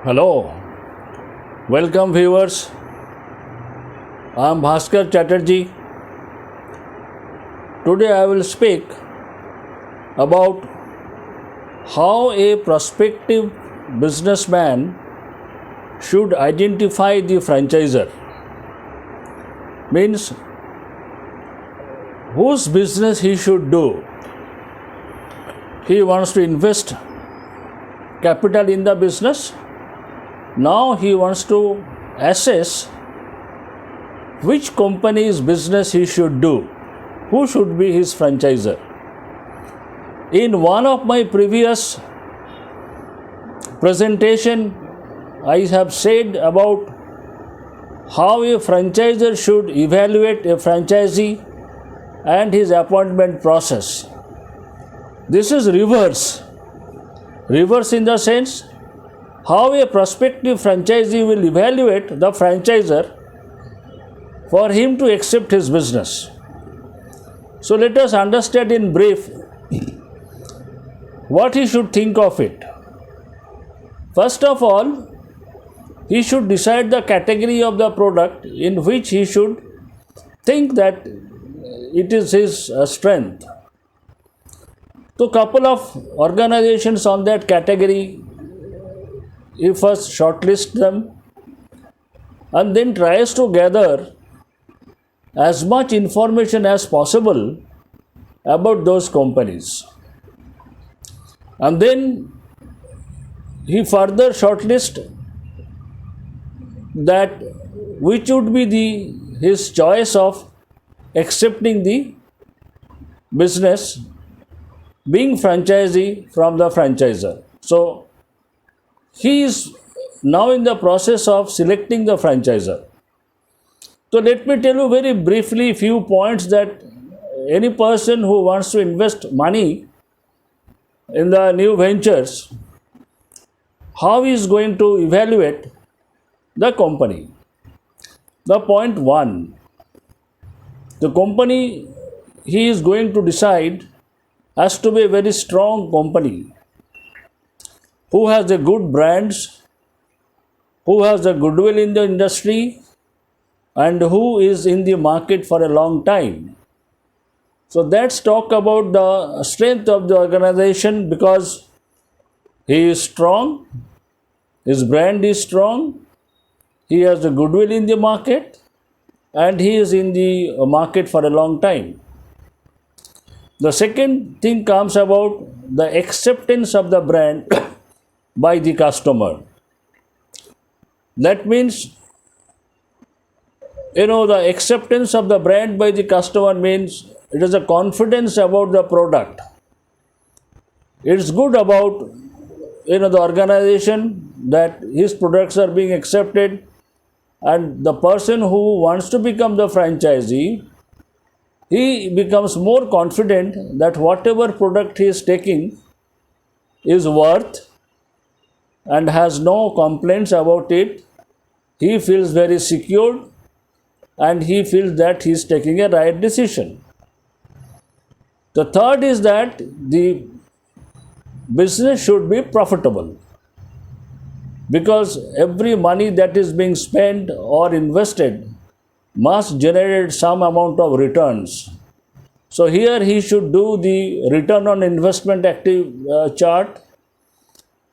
Hello, welcome viewers. I am Bhaskar Chatterjee. Today I will speak about how a prospective businessman should identify the franchisor. Means whose business he should do. He wants to invest capital in the business. Now he wants to assess which company's business he should do, who should be his franchisor. In one of my previous presentation, I have said about how a franchisor should evaluate a franchisee and his appointment process. This is reverse in the sense how a prospective franchisee will evaluate the franchisor for him to accept his business. So let us understand in brief what he should think of it. First of all, he should decide the category of the product in which he should think that it is his strength. So couple of organizations on that category, he first shortlist them and then tries to gather as much information as possible about those companies. And then he further shortlist that which would be his choice of accepting the business being franchisee from the franchisor. So he is now in the process of selecting the franchisor. So let me tell you very briefly few points that any person who wants to invest money in the new ventures, how he is going to evaluate the company. The point 1, the company he is going to decide has to be a very strong company who has a good brands, who has a goodwill in the industry, and who is in the market for a long time. So let's talk about the strength of the organization, because he is strong, his brand is strong, he has a goodwill in the market, and he is in the market for a long time. The second thing comes about the acceptance of the brand by the customer. That means, the acceptance of the brand by the customer means it is a confidence about the product. It's good about, the organization that his products are being accepted, and the person who wants to become the franchisee, he becomes more confident that whatever product he is taking is worth and has no complaints about it. He feels very secure and he feels that he is taking a right decision. The third is that the business should be profitable, because every money that is being spent or invested must generate some amount of returns. So here he should do the return on investment chart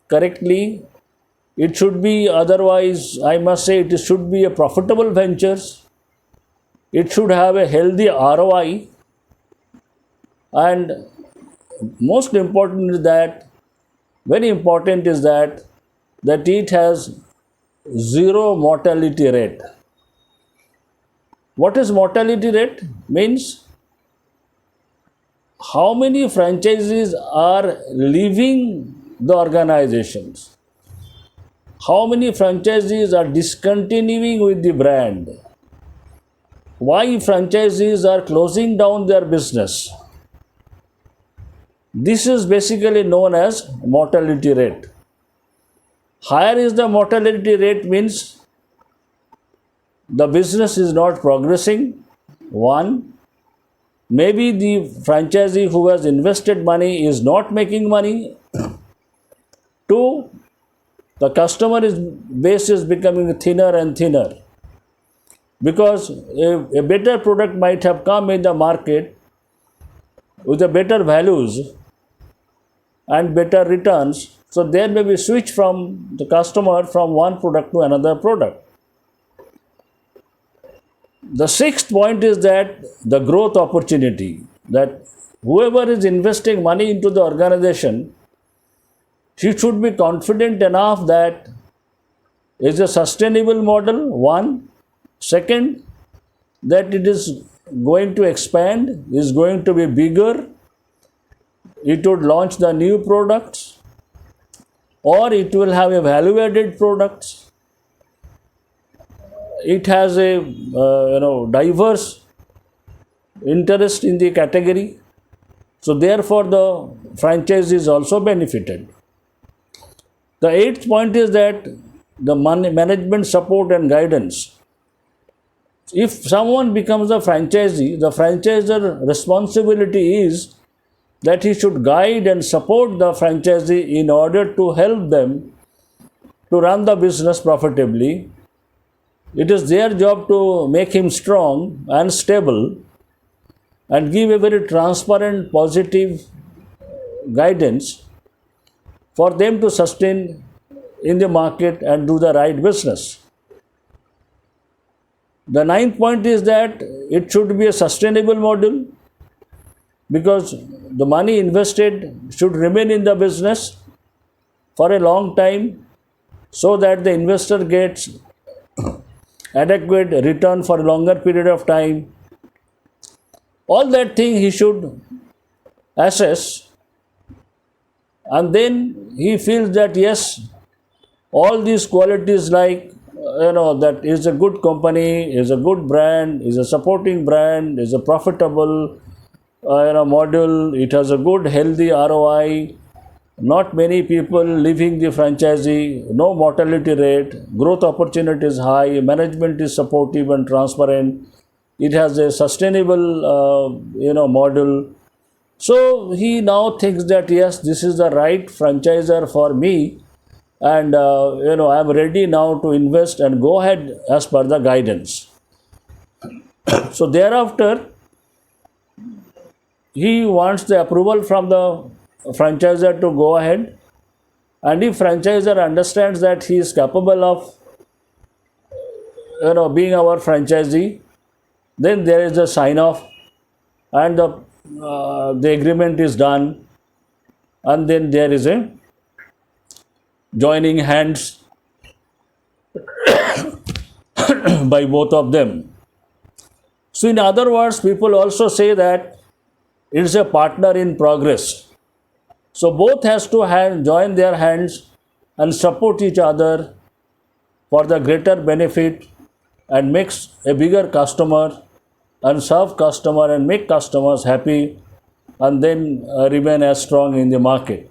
correctly. It should be, otherwise I must say, it should be a profitable ventures. It should have a healthy ROI, and most important is that, very important is that it has zero mortality rate. What is mortality rate? Means how many franchisees are leaving the organizations, how many franchisees are discontinuing with the brand, why franchisees are closing down their business. This is basically known as mortality rate. Higher is the mortality rate means the business is not progressing. 1, maybe the franchisee who has invested money is not making money. 2, the customer base is becoming thinner and thinner, because a better product might have come in the market with a better values and better returns. So there may be switch from the customer from one product to another product. The sixth point is that the growth opportunity, that whoever is investing money into the organization, he should be confident enough that it's a sustainable model, one. Second, that it is going to expand, is going to be bigger, it would launch the new products, or it will have a value-added products. It has a diverse interest in the category, so therefore the franchise is also benefited. The eighth point is that the management support and guidance. If someone becomes a franchisee, the franchisor responsibility is that he should guide and support the franchisee in order to help them to run the business profitably. It is their job to make him strong and stable and give a very transparent, positive guidance for them to sustain in the market and do the right business. The ninth point is that it should be a sustainable model, because the money invested should remain in the business for a long time, so that the investor gets adequate return for a longer period of time. All that thing he should assess, and then he feels that yes, all these qualities, like that is a good company, is a good brand, is a supporting brand, is a profitable model, it has a good healthy ROI, not many people leaving the franchisee, no mortality rate, growth opportunity is high, management is supportive and transparent, it has a sustainable model. So he now thinks that yes, this is the right franchisor for me, and I am ready now to invest and go ahead as per the guidance. So thereafter, he wants the approval from the franchisor to go ahead, and if franchisor understands that he is capable of being our franchisee, then there is a sign off, and the agreement is done, and then there is a joining hands by both of them. So in other words, people also say that it is a partner in progress. So both has to join their hands and support each other for the greater benefit, and makes a bigger customer and serve customer and make customers happy, and then remain as strong in the market.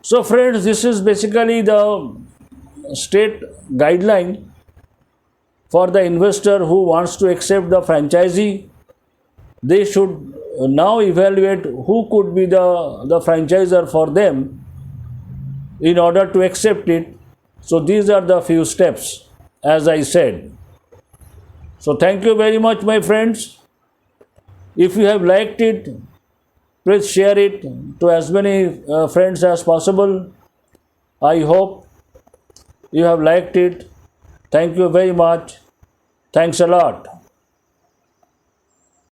So friends, this is basically the state guideline for the investor who wants to accept the franchisee. They should now evaluate who could be the franchisor for them in order to accept it. So these are the few steps, as I said. So thank you very much, my friends. If you have liked it, please share it to as many friends as possible. I hope you have liked it. Thank you very much. Thanks a lot.